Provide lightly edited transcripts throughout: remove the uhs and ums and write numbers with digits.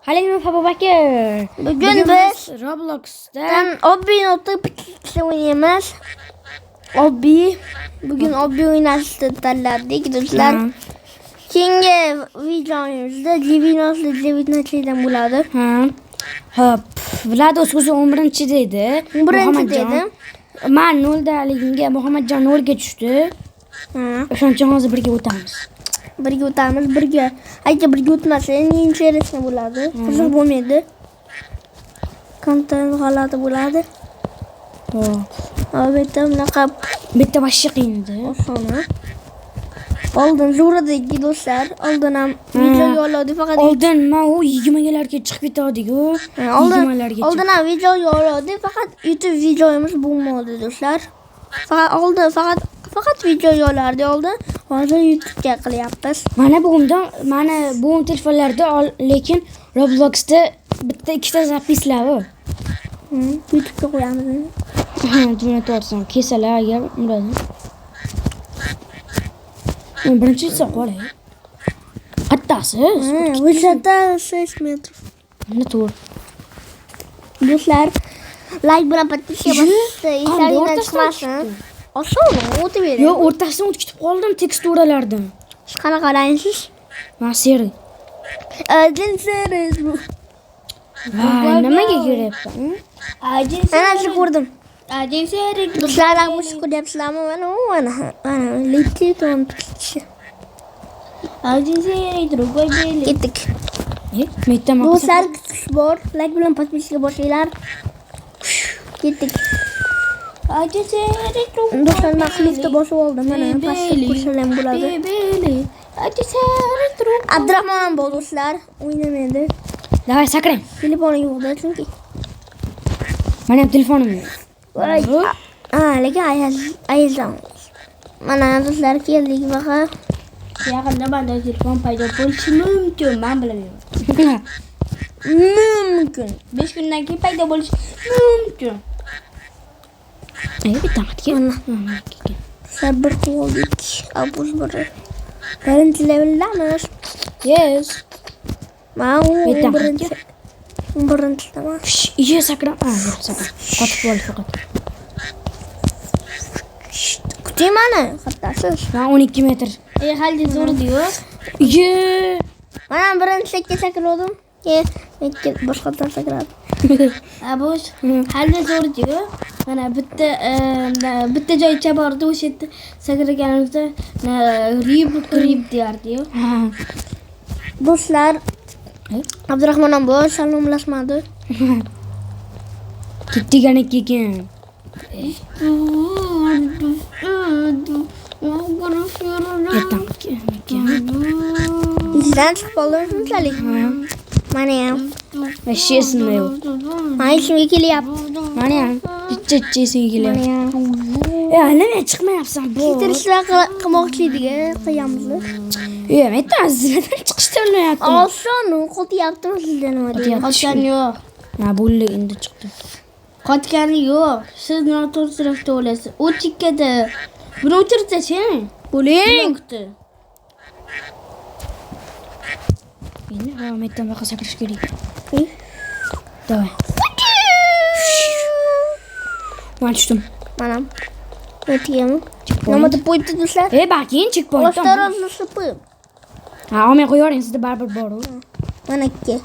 Halim Babakir. Bugun biz Roblox'da Obby Nota'yı oynayamiz. Obby. Bugün Obby oynashni tanladik do'stlar. Keyingi videomizda Divino'dan bo'ladi. Hop. Vlados o'zi 11-chi deydi. 11-chi deydi. Men 0daligimga Muhammadjon 0ga tushdi. O'shaning uchun hozir birga o'tamiz. Birga o'tamiz, birga. Agar birga o'tmasa, interesni bo'ladi. Qiziq bo'lmaydi. Kontent g'alati bo'ladi. Albatta, bunaqa bitta vashshi qiyin edi. Osona. Oldin zo'radagi do'stlar, oldin ham video yo'lladik faqat. Oldin men u 20galarga chiqib ketadiku. Oldin ham video yo'lladik, faqat YouTube videomiz bo'lmadi do'stlar. Faqat video yo'llardi oldin. Hozir YouTube'ga qilyapmiz. Mana bu telefonlarda lekin Roblox'da bitta ikkita zapislar bor. YouTube'ga qo'yamiz. Jumla to'g'risini kesalar agar muradi. Birinchisi qolay. Kattasiz. Vысота 6 метров. Mana to'g'ri. Do'stlar, like bilan podpiska bosing, Instagramdan chiqmasin. Oson, o'tib bering. Yo'q, o'rtasidan o'tib ketib qoldim teksturalardan. Qanaqa qaraysiz? Men seri. Seri. Nimaga keryapsan? Ana ko'rdim. Seri. Do'stlar, mushuk ko'ryapsizlarmi? Mana lekin ketdik. Do'stlar, kutish bor. Like bilan podpiska bosinglar. Ketdik. Do'stlar, maxlifda bosib oldim. Mana pastga ko'rsam bo'ladi. Abdurahmon ham bor do'stlar, o'ynamaydi. Davay sakrang. Telefoni yo'qda chunki. Mana ham telefonim yo'q. Lekin ayazam. Mana do'stlar keldik baqa. Yaqinda menda telefon paydo bo'lishi mumkin, men bilmayman. Mumkin. 5 kundan keyin paydo bo'lishi mumkin. Bittamatga. Sabr qildik. Abuz bir. Birinchi levellamiz. Yes. Mana birinchi. Birinchi tamam. Iye sakran. Yo'q sakran. Qotib qoldi faqat. Kuting mana, xattasiz. Men 12 metr. Halda zo'r diyor. Iye. Mana birinchilikka sakradim. Keyin boshqadan sakradim. Abush, halda zo'r diyor. Mana bitta joycha bordi, o'sha yerda sakraganimizda rib deyardi-yu. Do'stlar, Abdurahmon ham bor, salomlashmadi. Ketdigani kekin. Izdan chiqib qoldim shunchalik. Mana ham. Vashshi esimda yo'q. Mana esimga kelyapti. Mana ham. Bitta esimga kelyapti. Nima chiqmayapsan bu? Ketirishlar qilmoqchi edik, qilamiz. Men aytaman, sizlardan chiqishni bilmayapman. Oson, qotyaptimi sizdan nima deyapti? Qotgani yo'q. Bo'ldi, endi chiqdi. Qotgani yo'q. Siz noto'g'ri tarafda olasiz. U chikkada. Buni o'chirsa-chi? Bo'ling. Endi metdan baqa sakrash kerak. Davay. Men tushdim. Mana. O'tiyam. Nima deb qo'ydi do'stlar? Bakin checkpoint. Ostarozli sipib. Olmay qo'yaring, sizda baribir bor-ku. Mana ikki.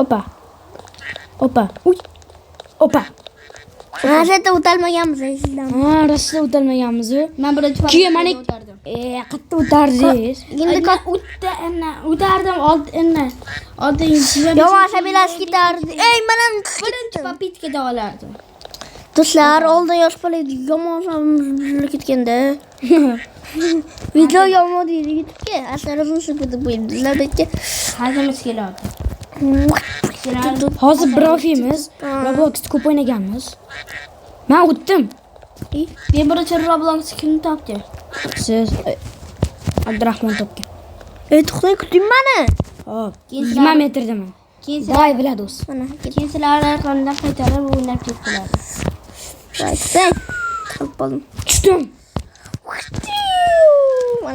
Opa. Uy. Opa. Rosa o'talmaganmiz sizdan. Rosa o'talmaganmiz-ku. Men birinchi Keyin mana qayerda o'tardingiz? Endi o'tardim oldin yomon asabiylashib ketardi. Mana birinchi papitkada olardim. Do'stlar, oldin yosh bola edik, yomon asabiylashib ketganda. Video yomon deydi YouTube'ga. Aslida o'zim deb qo'ydim. Hazimiz keladi. Hozir profimiz Roblox'da ko'p o'ynaganmiz. Men o'tdim. Men birinchi Roblox kimni topdi? Siz Abdurahmon topgan. To'xtang, kuting mani. Hop, 20 metrdaman. Voy Vlados. Mana, keyin sizlar raqamdan qaytarib o'ynab ketdilar. Voy, qilib qoldim. Tushdim.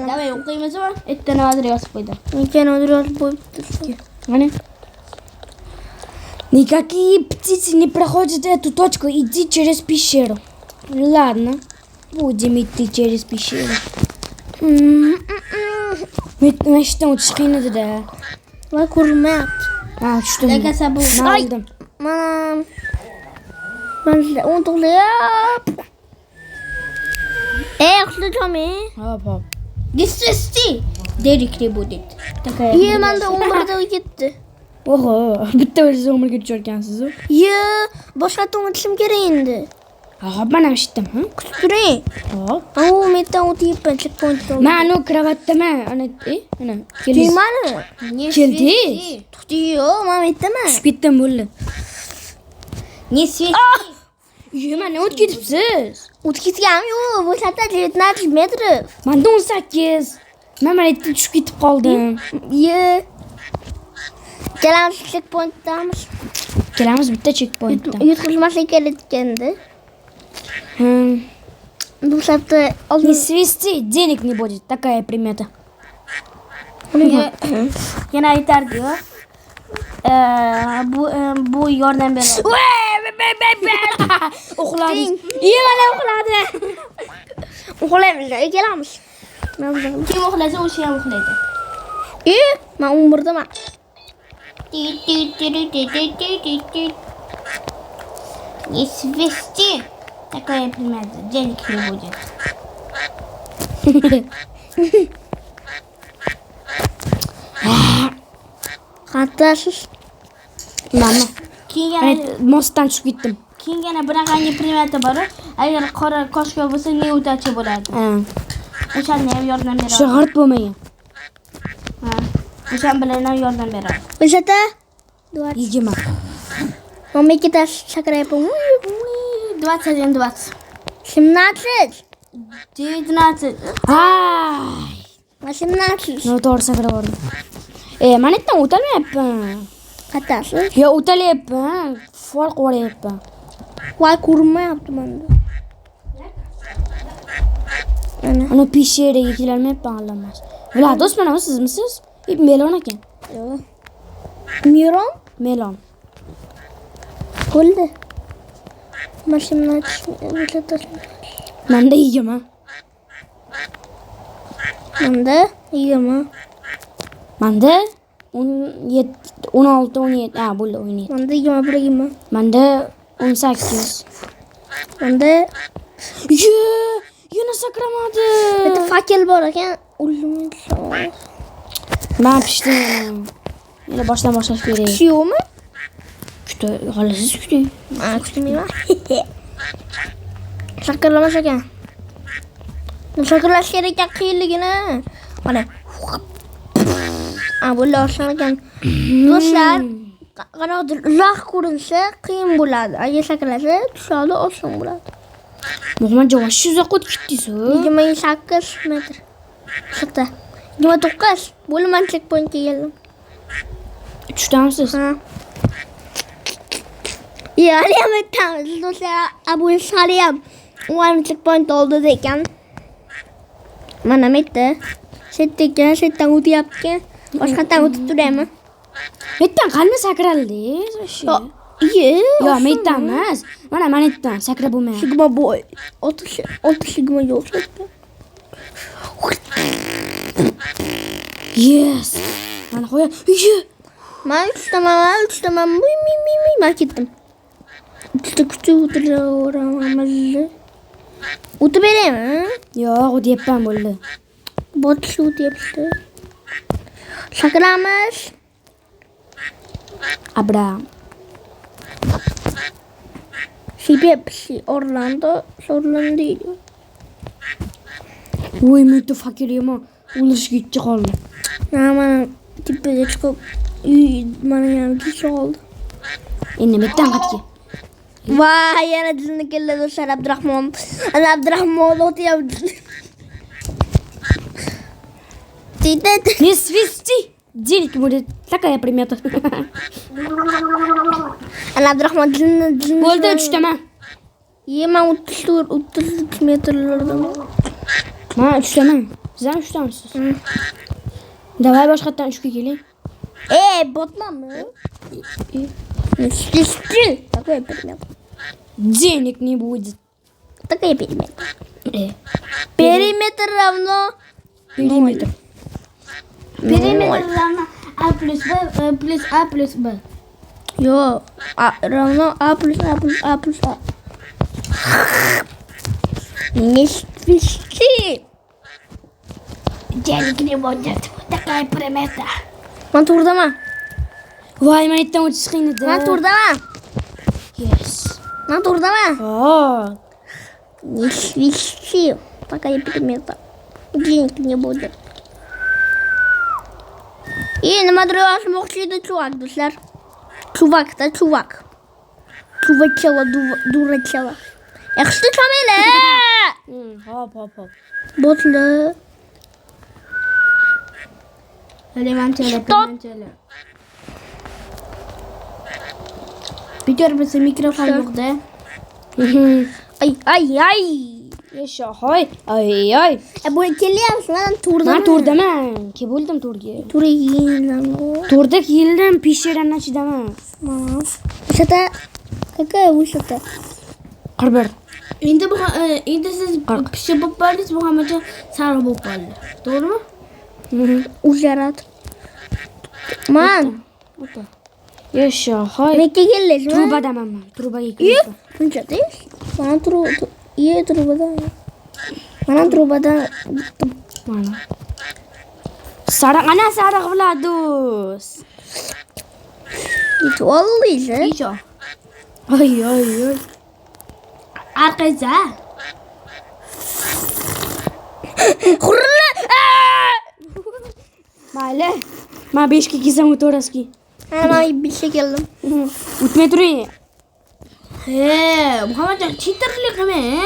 Davay o'qiymizmi? Ertadan hozir yozib qo'ydim. Menga hozir yozib qo'yibdi. Mana Никакие птицы не проходят эту точку. Иди через пещеру. Ладно. Будем идти через пещеру. Значит, там çıkıydı da. Voy ko'rmayapti. Ha, tushdim. Lekin sabu. Ben aldım. Mana ben onu to'g'layap. Uxlayapman. Hop hop. Disresti. Derikli bu dedi. Ye, menda 11da ketdi. Oho. Bitta o'zingiz umrga tushirgansiz. Ye, boshqatdan o'tishim kerak endi. Ha, mana eshitdim. Kutib turing. Hop. Au, mendan o'tyapman checkpointdan. Men o kravatdaman. Ana, ana. Keldingiz. Tegmani. Keldiz. To'xtay-yu, men mendaman. Tushib ketdim bo'ldi. Ne sveti. Yema, ne o'tib ketibsiz? O'tib ketganim yo'q, bu yerda 19 metr. Menda 18. Men mana yerda tushib ketib qoldim. Ye. Kelamiz checkpointdamiz. Kelamiz bitta checkpointdan. Yutqizmaslik kerakgandi. Bu yerda Не свести, денег не будет. Такая примета. Yana aytar diyor. Bu yordam beradi. Uxladingiz. Iya, mana uxladi. uxlaymiz, kelamiz. Kim uxlasa o'sha ham uxlaydi. Men 11daman. Не свести. Такая примета. Денег не будет. Qanaqasiz? Mana. Keyin Mana yana mostdan tushib ketdim. keyin yana bunaqangi primeta bor. Agar qora qoshga bo'lsa ne o'tachi bo'ladi. Ha. O'shani ham yordam beradi. Shu g'arb bo'lmagan. Ha. O'shan bilan ham yordam beradi. Bu yerda 20. Mamlakatda chakrayapman. 21, 20. 17. 19. Ay. 17. Noto'g'ri sakraverdim. Mana yerdan o'tolmayapman. Qanaqasiz? Yo, o'talyapman. Fol qo'ryapman. Voy, ko'rinmayapti menda. Ana pesheraga kelolmayapman halimas. Vlados, mana sizmisiz? Melon ekan. Yo'q. Miron Melon. bo'ldi. Mashina Menda 20. Menda 20. Manda 17, 16, 17. Ha, bo'ldi 17. Menda 21. Manda 18. Menda Yana sakramadi. bitta fakel bor ekan. O'limni Men pishdim. Yana boshdan boshlash kerak. Kutiymi? Kuta, g'alasiz kuting. Men kutmayman. Shakarlamas ekan. Shakarlash kerak ekan qiyinligini. Mana. Bo'ldi oson ekan. Do'stlar, qanaqadir uzoq ko'rinsa qiyin bo'ladi. Agar shakarlasa, tushadi, oson bo'ladi. Muhammad Javosh uzoqqa o'tib ketdingiz. 28 metr. Shunday. 29. Bo'lman checkpointga keldim. Tushdamsiz? Ha. Yani ham aytamiz. Do'stlar, Abu Sari ham o'yin checkpoint oldida ekan. Mana metda. Setdan o'tyapti. Boshqatdan o'tib turaymi? Metdan qalmi sakraldingiz? Yo, metdan emas. Mana mendan sakrab bo'lmayapti. Sigma boy. 60 sigma yo'q. Yes. Mana qo'ya. Men uchtaman. Men ketdim. Uchta kutib o'tiraveramiz. O'tib beraymi? Yo'q, o'tyapman bo'ldi. Botish o'tyapti. Sakramiz. Abraham. Pepsi Orlando. Voy, meta fakir yomon. O'lishga ketdi qoldi. Mana tepaga chiqib, mana yana oldi. Endi metdan qaytga. Voy, yana dilni keldi do'stlar Abdurahmon. Ana Abdurahmon o'tyapti. Не свисти. Денег будет. Такая примета. Ana Abdurahmon dilni Bo'ldi, tushdaman. Men 30 metrlardan. Men tushdaman. Siz ham tushdamisiz? Davay boshqatdan ushga keling. Botmanmi? Свищи. Такой предмет. Денег не будет. Такой предмет. Периметр равно Периметр. Периметр равно А плюс Б плюс А плюс Б. Йо, равно А плюс А плюс А плюс А. Не свищи. Денег не будет. Такая примета. Ман турдама. Vay men itten uç çıkıydı. Ман турдама. Yes. Ман турдама. Aa. Не свищи. Такая примета. Денег не будет. И нема дрожмокшийді чувак, достар. Чувак, да чувак. Чувачела, дурачела. Якщо чамеле. Hop hop hop. Ботлы. Elementele. Bekar mısın mikrofon yok da. Ay. Yaşa hay. Ay ay. Bu keliyam lan turda. Ben turda men. Ki buldum turgi. Tur yiyin lan o. Turda kildim pişiren naçı deme. Şata. Kaka bu şata. Kırber. Şimdi siz pişe popardınız bu hamaca sarı poparlı. Doğru mu? Ujarat. Man. Yaşa hay. Mekke geldi. Turba demem ben. Turba İyi. yıkıldı. Punca değil. Bana iyi turbada. Bana turbada gittim. Mana. Sarak ana sarak Vladus. Hiç olduysa. Hiç o. Ay ay ay. Arkadaşlar. Hurra! Male. Ma 5 kişi motoraski. Ana bir şey geldim. Utme turi. He, bu hamaca çitirlik mi?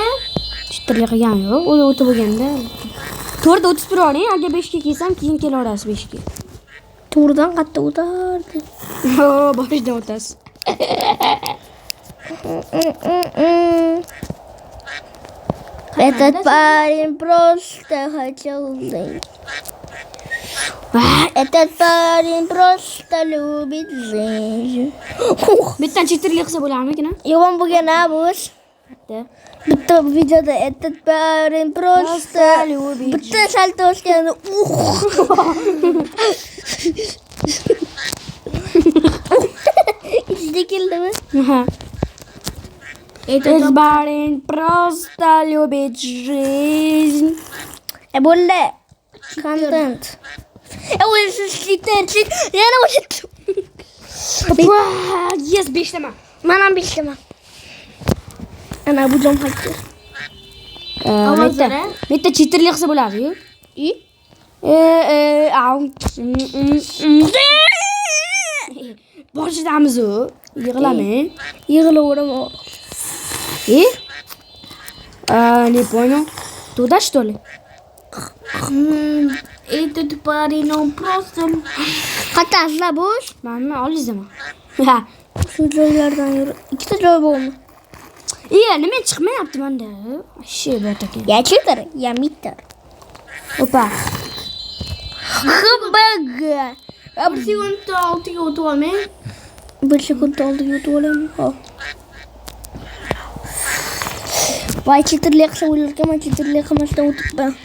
Çıtırlık yan yok. O da otu bugende. Turda 30 pro ne? Aga 5 kişisem kiyin kilo orası 5 ki. Turdan katta utardı. Oo başta otas. Этот парень просто хотел жить. Этот парень просто любит жизнь. Bitten çıtırlık se bulan mı Его bugün abuz. De. Bitti videoda этот парень просто любит bitti saltosken. İzdekildi mi? Ага. Этот парень просто любит жизнь. Буlle. Content. Shit. Yana o shit. Yes 5 tema. Manam bildim. Ana bu cam hakkı. Mette. Mette çıtırlık se bulan mı? İyi. Borç damızı. Yığılamı. Yığılıyorum o. И? Не понял. Туда что ли? Этот парень он просто... Hatta asla boş. Mama al izleme. Ha. Şu joylardan yürü. İki de joy boğumu. İyi ne çıkma yaptım ben de. Şey böyle Ya çıtır. Ya mitter. Opa. Hıbıg. Abi sigunto altı yotu ama. Bir sekund oldu yutuğum. Vay çıtırlık savulurken ama çıtırlık ama işte utup ben.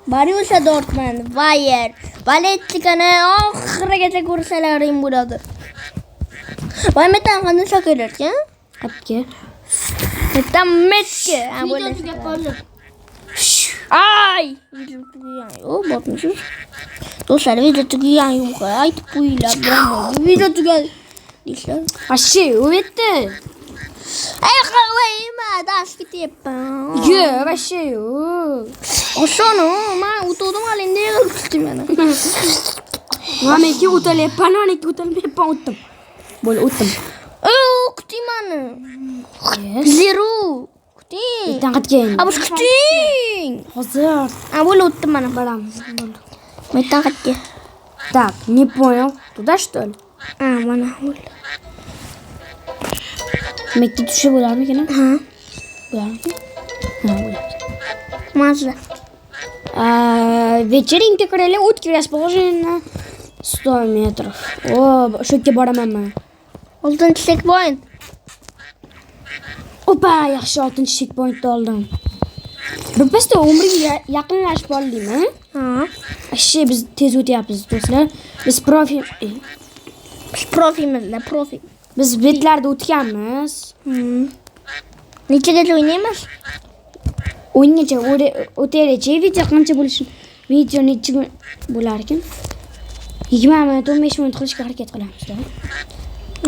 Borussia Dortmund, Bayern, Valencia, ahirete kursalarim burada. Vay metan kanı sakırır ya? Apke. Metan metke. Video tüketmeli. Ay! Video tüküyen yok, bakmışız. Dostlar video tüküyen yok. Ay tıpıyla bırakma. Video tüküyen. Dişler. Aşı o bitti. Ay kavayma das gidip. Yo aşı o. O sonu ma utudum halinde yakıştım yani. Mama ki utale pano ki utale me pa uttum. Bol uttum. Oh, kutiman. Zero. Kuti. Tangat gen. Abus kuting. Hazır. Abul uttum bana. Барам. Метан katke. Так, не понял. Туда что ли? Mana abul. Mekki tuşu bular mı gene? Ha. Bular mı? Ha bular. Mazda. Вечеринки крылья утки расположены на 100 метров. О, шутки бора мама. Oltinchi checkpoint. Opa, yaxshi 6-checkpointni oldim. Birpasda umriga yaqinlashib qoldikmi? Ha. Ashshi biz tez o'tyapmiz do'stlar. Biz Biz profimizda, profi. biz betlarda o'tganmiz. Nechagacha o'ynaymiz? O'yingacha o'taylik. Video qancha bo'lishi? Video necha bo'lar ekan? 20 minut, 15 minut qilishga harakat qilamiz-da.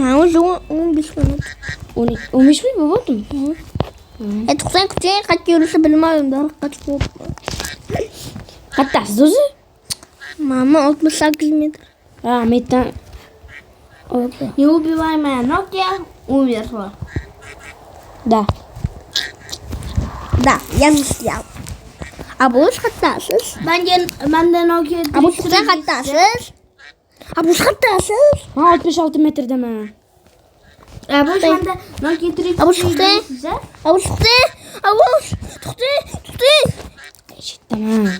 Ha, o'zi 15 minut. 15 minut bo'ldimi? To'xtang, kuting, qayerga yurishni bilmadim. Qochib qoldim. Qattasiz o'zi? Mama 68 metr. Ha, metdan. Не убивай моя Nokia умерла. Da. Da, я застрял. А bu qattasiz? Manda Nokia. A bu qachon qattasiz? A bu qattasiz? Ha, 66 metrdaman. Bu manda Nokia 3. Abu chiqdi. A bu chiqdi. A bu chiqdi. Eshitdaman.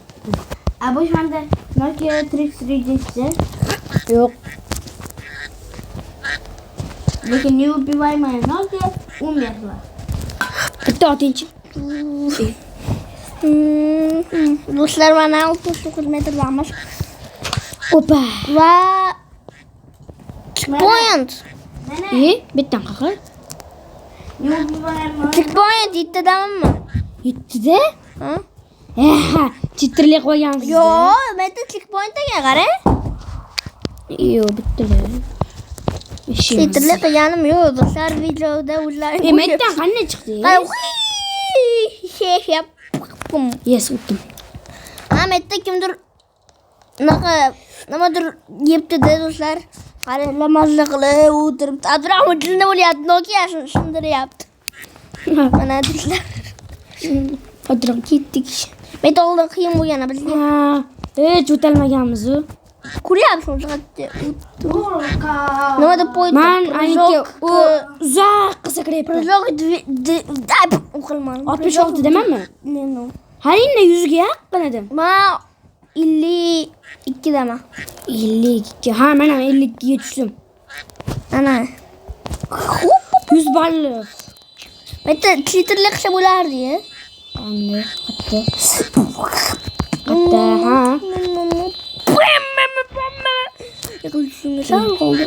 Bu manda Nokia 33. Yo'q. Lekin не убивай моя Nokia умерла. Bitta 6-chi. Do'stlar, mana 69 metrdamiz. Opa. Va checkpoint. Bittan qaqir. Не убивай моя. Checkpoint 7tadami? 7da? Ha? Chitirlik qo'ygansiz. Yo'q, menda checkpointga qara. Yo'q, bittalar. Checkpointga qilganim yo'q. Do'stlar, videoda ular. Metdan qanday chiqdi? Yap. Yes, o'tdim. Metda kimdir nimadir yebdi-da do'stlar. Qaranglar, mazza qilib o'tiribdi. Abdurahmon jinni bo'lyapti, Nokia'sini sindiryapti. Mana do'stlar. Qadrim Ketdik. Menda oldin qiyin bo'lgan bizga. Hech o'talmaganmiz-ku. Ko'ryapsizmi faqat? Nima deb qo'ydi? Men aniki u uzoq qilsa kirayapti. Prozog o'qilmadi. 66 demanmi? No. Haringda 100 ga yaqin edim. Men 52 dama. 52. Ha, men ham 52 ga tushdim. Ana. 100 ball. Menda cheaterlik qilsa bo'lardi-ya. Qanday? Qatta, ha. Yiqilishimga sal qoldi.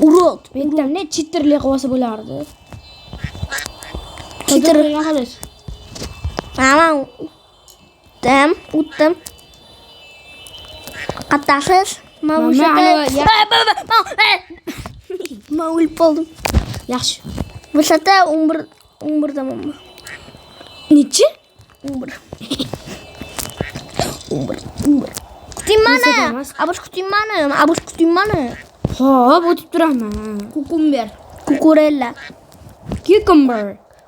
Urot. Mendan ne chitirlik qilsa bo'lardi. Cheaterlik qilish. Mana o'tdim. Qattasiz? Men o'lib qoldim. Yaxshi. Bu yerda 11 damanmi? Nechi? 11. Kuting mana. Abush kuting mana. Xo'p, o'tib turaman. Kukumber. Kukurella. Cucumber.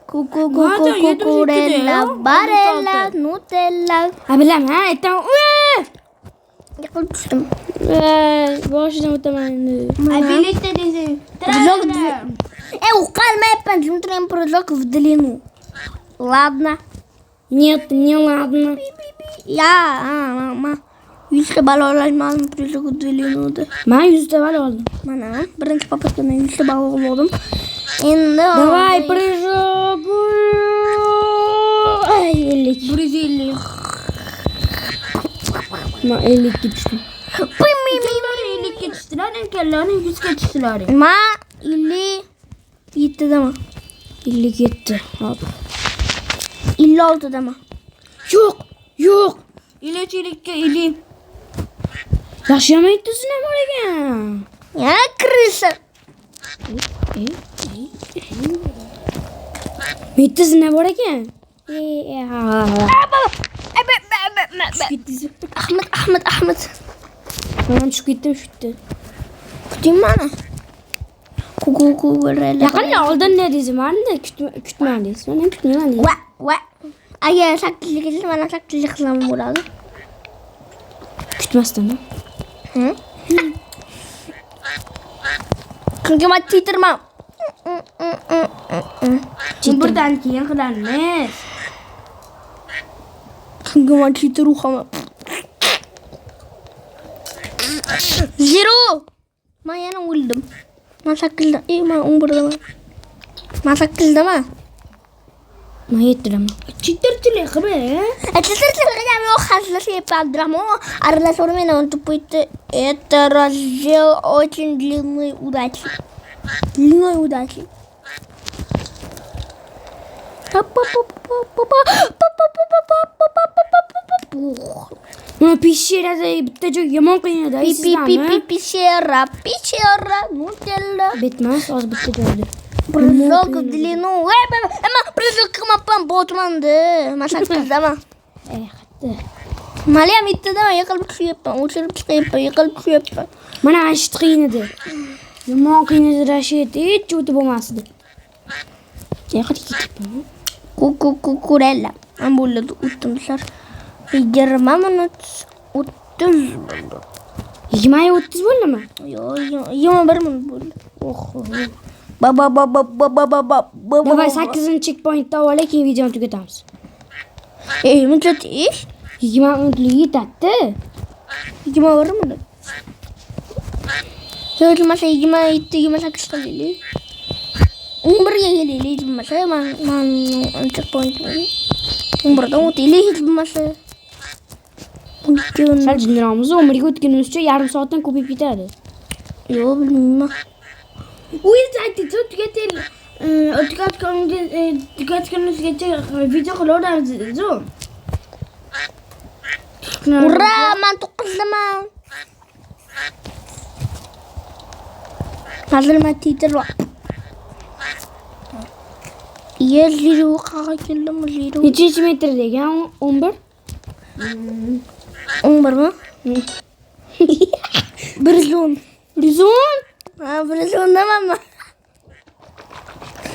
Kukurella. Barella. Nutella. Ha, bilaman, ha, aytam. Yiqilib tushdim. Boshidan o'taman endi. Birlikte dizin. Укалмайпан, смотрим прыжок в длину. Ладно. Нет, не ладно. Mama. 100 ball olmayman prıjok в длину da. Men 100 ball oldim. Mana, birinchi papatdan 100 ball oldim. Endi Давай, прыжок. Ay, 50. 150. Men 50 ga tushdim. 50 geçtiler, kellerini 100 geçtiler. Ma 57 dama. 57. Hop. 56 dama. Yo'q. İlecilikke ilim. Yaşamaydı ne var ekan? Ya krisa. Mettisi ne var ekan? Ahmet. Ben tushib ketdim shu yerda. Kuting mana. Kukurella. Yaqinda oldin ne deysiz? Menda kutman deysiz. Men ham kutmayman deysiz. Va. Agar sakkizinlik qilsa, mana sakkizinlik qilsam bo'ladi. Kutmasdanmi? Kimga mat titirma. Buradan keyin qilamiz. Kimga mat titiru xama. Zero. Men yana o'ldim. Men 8'da, men 11'daman. Men 8'daman. Men 7'daman. Chittirtili qilma. Читателям его hazırlayıp подраму. Аралашор меня он тупит. Это раздел очень длинной удачи. Длинной удачи. Men pishirada bitta joy yomon qiynadi. Sizlarmi? Пещера, Нутелла. Bitmas, hozir bitta joyda. Прыжок в длину. Прыжок qilmabman, botmandi. Men 8'daman. Qattiq. Maliyam 7'daman, yiqilib tushyapman. O'chirib chiqyapman, yiqilib tushyapman. Mana Rashid qiynadi. Yomon qiynadi Rashid. Hech o'tib bo'lmasdi. Qayerga ketibman? Kukurella. Men bo'ldi, o'tdimlar. 20 minut 30 bo'ldi. 20-30 bo'ldimi? Yo'q, 21 minut bo'ldi. Oho. Baba. Davay 8-checkpointda olay, keyin videoni tugatamiz. Minut ish. 20 minutlik yetadi. 21 minut. Yo'lmasa 27, 28 qilaylik. 11 ga kelaylik, bo'lmasa men checkpoint. 11dan o'taylik, bo'lmasa. Sal jindiramiz, 11 ga o'tganimizcha yarim soatdan ko'payib ketadi. Yo'q, bilmayman. U yerda aytdi, tugatganimizgacha video qilaveramiz. Ura, men 9daman. Hozir men titrlar. Yer zero qaga keldim, zero. Nechinchi metr degan? 11? 11mi? 110. 110? Ha, 110daman men.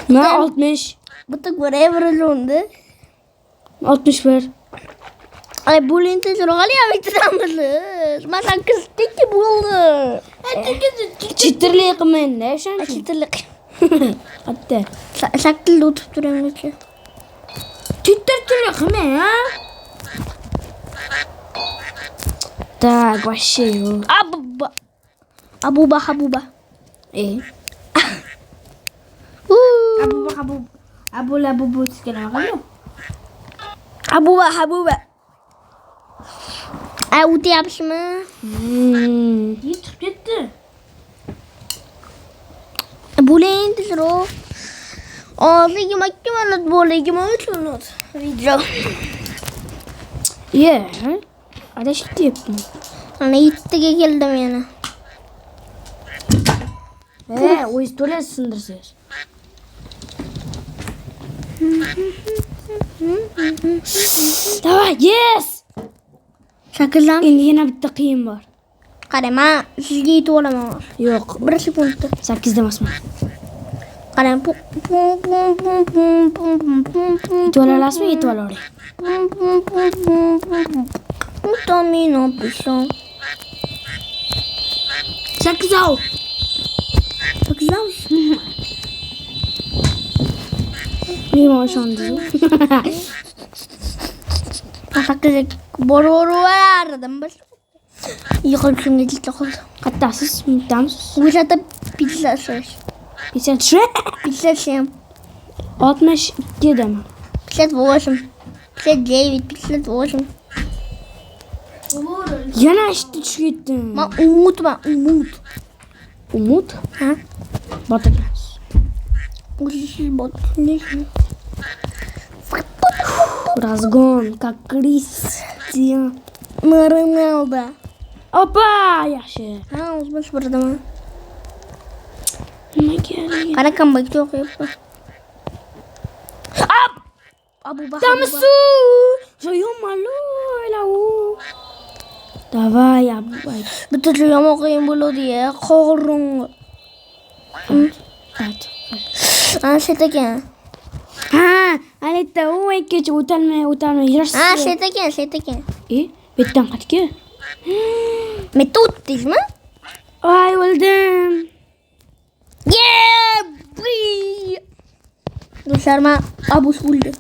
Men 60. Bitta ko'ray 110da. 61. Ay, bo'ling tezroq oliyam bitiramiz. Men 8 bo'ldi. Chitirlik qilmaydi, o'shancha. Chitirlik. Qatta. 8da o'tib turamiz. Chittirtili qilma, ha? Так, вообще. Habuba. Abu chiqaradi. Habuba. Ay, o'tyapsizmi? Yetib ketdi. Bo'ling tezroq. 22 minut bo'ldi, 23 minut. Video. Adashib deyapman. Ana 7ga keldim yana. O'z to'la sindirsiz. Davay, yes! 8dan. Endi yana bitta qiyin bor. Qarang, men sizga yetib olaman. Yo'q, 1 sekundda. 8da emasman. Qarang, Yetib ola olasizmi? Yetib olavering. Domino pishon. 8av. 8dan. Nima ishondingiz? 8ga boraverdim biz. Yiqilib shunga jitla qoldi. Qattasiz? Bittamiz? O'shada pizza so'sh. Pizza tushdi? Pizza shem. 62 daman. 58. 59. 58. Yana ishni tushib ketdim. Men umutman. Umut? Ha? Botiramiz. O'zisiz botirmish. Разгон, как Кристиан. Ronaldo. Opa, yaxshi. Ha, o'zimiz birdaman. Nima kerak? Qara comeback o'qiyapman. Abuba. Damisu! Joyim malo, elavu. Davay, Abuba. Bitta joyim o'qiyin bo'ladi-ya, qorong'i. Ayt. Shet ekan. Ha, aletta u ikkinchi o'talmay yurasiz. Ha, shet ekan. Betdan qaytga. Metta o'tdingizmi? Voy, o'ldim. Yeah! Do'stlar, men Abus o'ldi.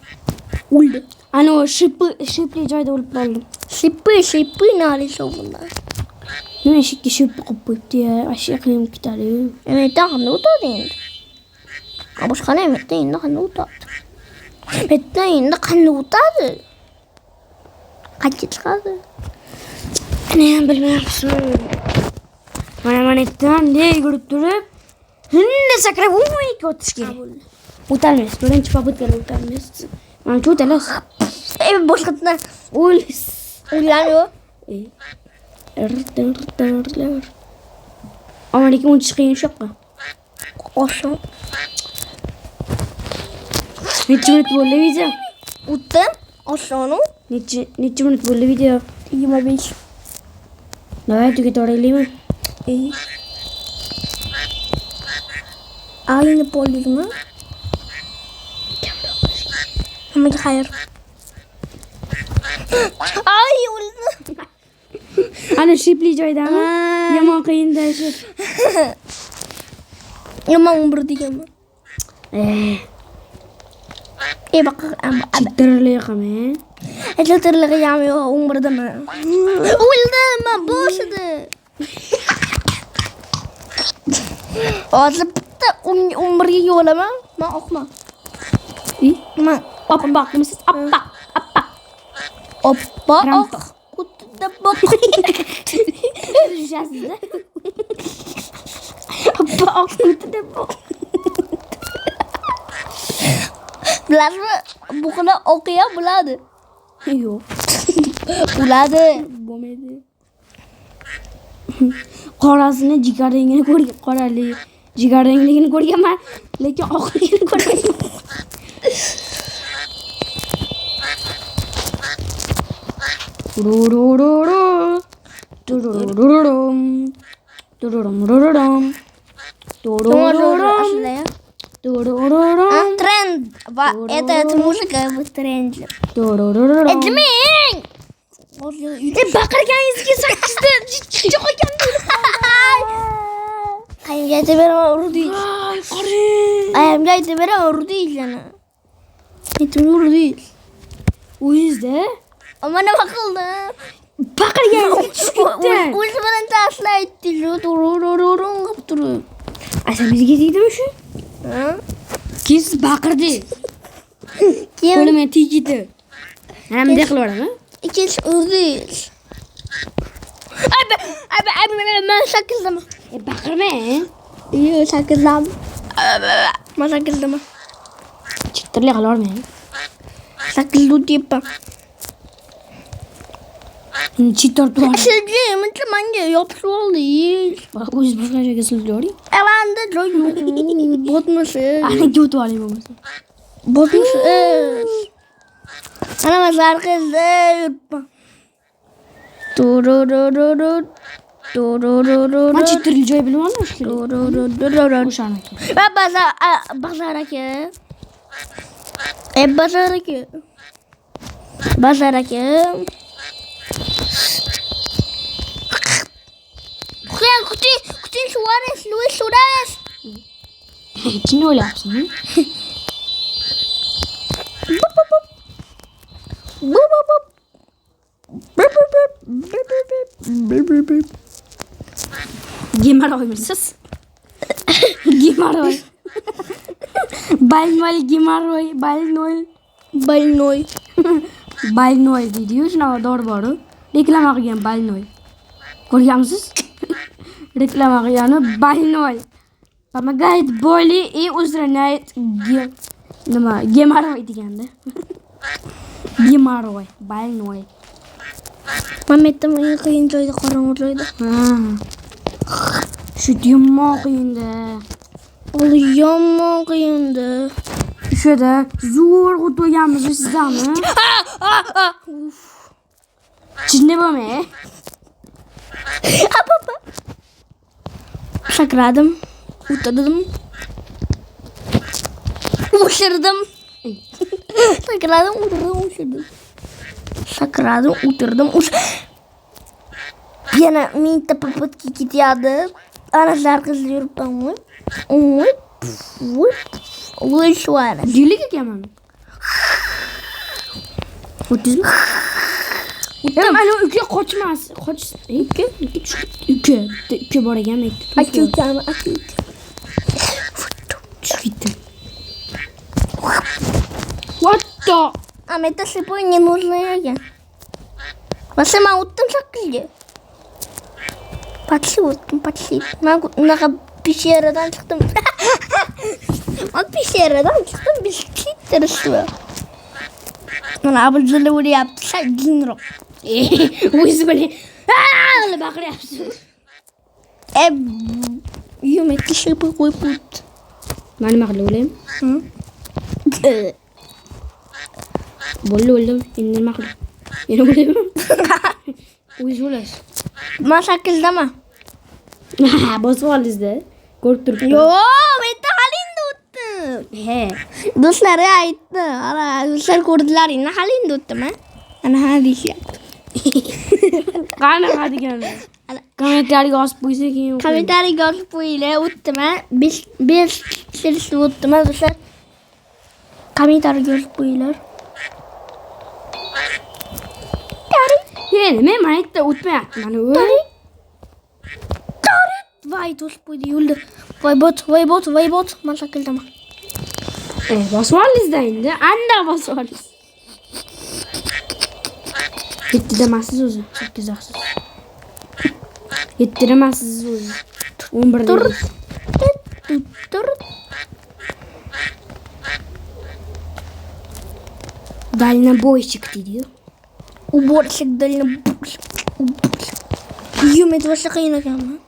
Ana o shipli joyda o'lib qoldim. Shippi nari bundan. Nima eshikka shib qo'yib qo'yibdi ya. Ashya qiyin ketadi. Emetdan qanday o'tadi endi? Boshqa emetdan endi qanday o'tadi? Emetdan endi qanday o'tadi? Qancha chiqadi? Ana ham bilmayapman. Mana etti yugurib turib, hinda sakrab o'yga o'tish kerak. O'talmaysiz. Birinchi попыткада o'talmaysiz. Mana shu o'talasiz. Boshqatdan O'lis. o'ylaniyor. Ama lekin o'tish qiyin shoqqa. Oson. Necha minut bo'ldi video? O'tdim. Osonu. Necha minut bo'ldi video? 25. Davay tugatoraylikmi? Ayni poligmi? Hammaga xayr. Ay, o'ldim. Ana shipli joydami? Yomon qiyinda shu. Yomon umr deganman. Baqa Chittirlayqami? Aytlatirlig'i ham yo'q umrdimi? O'ldim, men boshida. Hozir bitta umrga yo'laman. Men oqman. Men Oppoqmisiz? Oppoq. oppoq. Rampoq. O'tda bok. Yurishasiz-da. Oppoq o'tida bok. Bilasizmi? Bu xona o'qiya bo'ladi. Yo'q. Bo'ladi. Bo'lmaydi. Qorasini jigarrangini ko'rgan, qorali jigarrangligini ko'rganman, lekin oqligini ko'rmadim. Тренд. Это музыка в тренде. Edming. Baqirganingizga 8 da jo'q ekan. Qayerga aytib beraman urdingiz. Ayamga aytib beraman urdingiz yana. Aytib urdingiz. O'yingizda Ama nima qildi? baqirganingizga tushib ketdi. O'zi bilan tashlaydi. Tururururun qilib turib. Asamizga tegdimi shu? Keyin siz baqirdi. Keyin Qo'limga tegdi. Mana bunday qilib yuboraman. ikkinchi urdingiz. Men sakkizdama. Baqirma. Yo'q, sakkizlam. Men sakkizdama. Chittirli qila olmayman. Sakkizda o'tyapman. Chittor tuvar. Sizga menga menga yopishib oldingiz. O'zingiz boshqa joyga silib yuboring. Avanda joy yo'q. Botmisiz? Ana o'tib oling bo'lmasa. Botmisiz? Ana men sarqizda yuribman. Men chittirli joy bilib olmadim. O'shaniki. Va bazar aka. Bazar aka. Bazar aka. Kuting Suarez, Luis Suarez. Chinni o'ylayapsizmi? Gemaroymisiz? Gemaroy. Balnoy deydi-yu, shunaqa dori bor-ku. Reklama qilgan Balnoy. Ko'rganmisiz? Reklama qilgani Balnoy. Помогает боли и устраняет геморрой deganda. Gеморрой, Balnoy. Mametda men qiyin joyda, qorong'i joyda. Shu yomon qiyinda. Uli yomon qiyindi. O'shada zo'r o'tganmiz sizlarmi? Chinni bo'lmay. Sakradim, o'tirdim. O'shirdim. Sakradim, o'tirdim. Sakradim, o'tirdim. Yana mingta popotga ketyapti. Ana sarqizda yuribmanmi? Luis Suarez. Giylik ekanman. O'tizmi? Mana uka qochmas. Uka bor ekan aytdi. Aka ukami, aka uka. Chiqdi. What the? А это слепой не нужно я. Вообще мы уттым шакилге. Почти уттым, почти. Могу на пещерадан чыктым. Он пещерадан чыктым, без киттерші. Мына абыл жылы өлейапты, сәл кейінірек. Өзі біле. Ааа, бақыряпсың. Үйеметті шипы қойып өтті. Маны мақылы өлейм. Bollu inni maqlu. Yine өлейм. Өзі өләсің. Ма шакилдама. Басып алдыңызды. Көріп тұрып. Yok, это halinde uttum. He. Dostları ayıttı. Ara, dostlar gördüler. Ne halinde uttum ha? Ana hadi şey yaptım. Qani hadi gelme. Kommentariga yozib qo'ysa keyin. Kommentariga yozib qo'yinglar, uttum ha. 5 silsi uttum ha dostlar. Kommentariga yozib qo'yinglar. Yine men mana yerda o'tmayapti. Mana o'y. Vay dost qo'ydi, yo'lda. Voy bot. Men shakildama. Bosib oldingizda endi. Anda bosib oldingiz. 7'de emassiz o'zi. 8 dasiz. 7'de emassiz o'zi. 11'de. Dur. Дальнобойщик diyor. Уборщик, дальнобойщик. Юмет ваша кайна кама.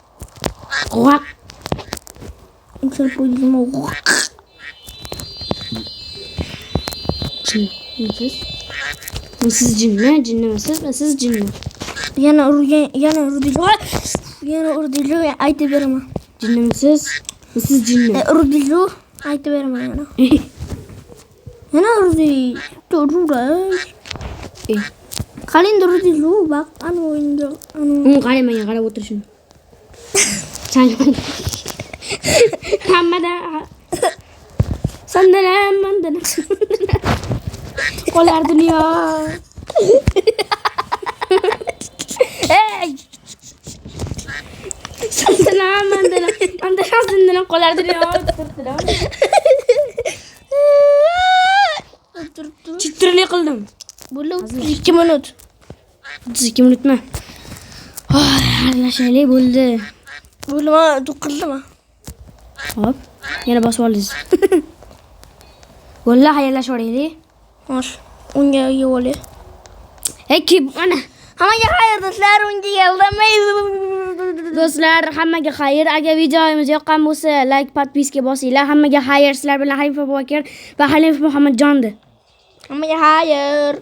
Quack. Uçar koydum o. Siz cinli, cinlemesiz, siz cinli. Yana urdilu aytib beraman. Cinlemesiz, siz cinli. Urdilu aytib beraman yana. Yana urdi. Durur. Qalin urdilu bak ana oyunda. Onu qarayman, qarab o'tir shuni. Sen hammada sandalam mandana. Qolar dunyo. Ey! Sandalam mandana. Sandalam qolar dunyo. Chitrli qildim. Bo'ldi 2 minut. 2 minutmi? Aralashaylik bo'ldi. Bo'ldimi? To'qildimi? Hop, yana bosib oldingiz. Bo'ldi, xayrlashib olaylik. Xo'sh, unga yo'li. Kim ana Hammaga xayr do'stlar, unga yo'ldamay. do'stlar, hammaga xayr. Agar videomiz yoqqan bo'lsa, like, podpiska bosinglar. Hammaga xayr. Sizlar bilan Xalifa Bokir va Xalifa Muhammadjondi. Hammaga xayr.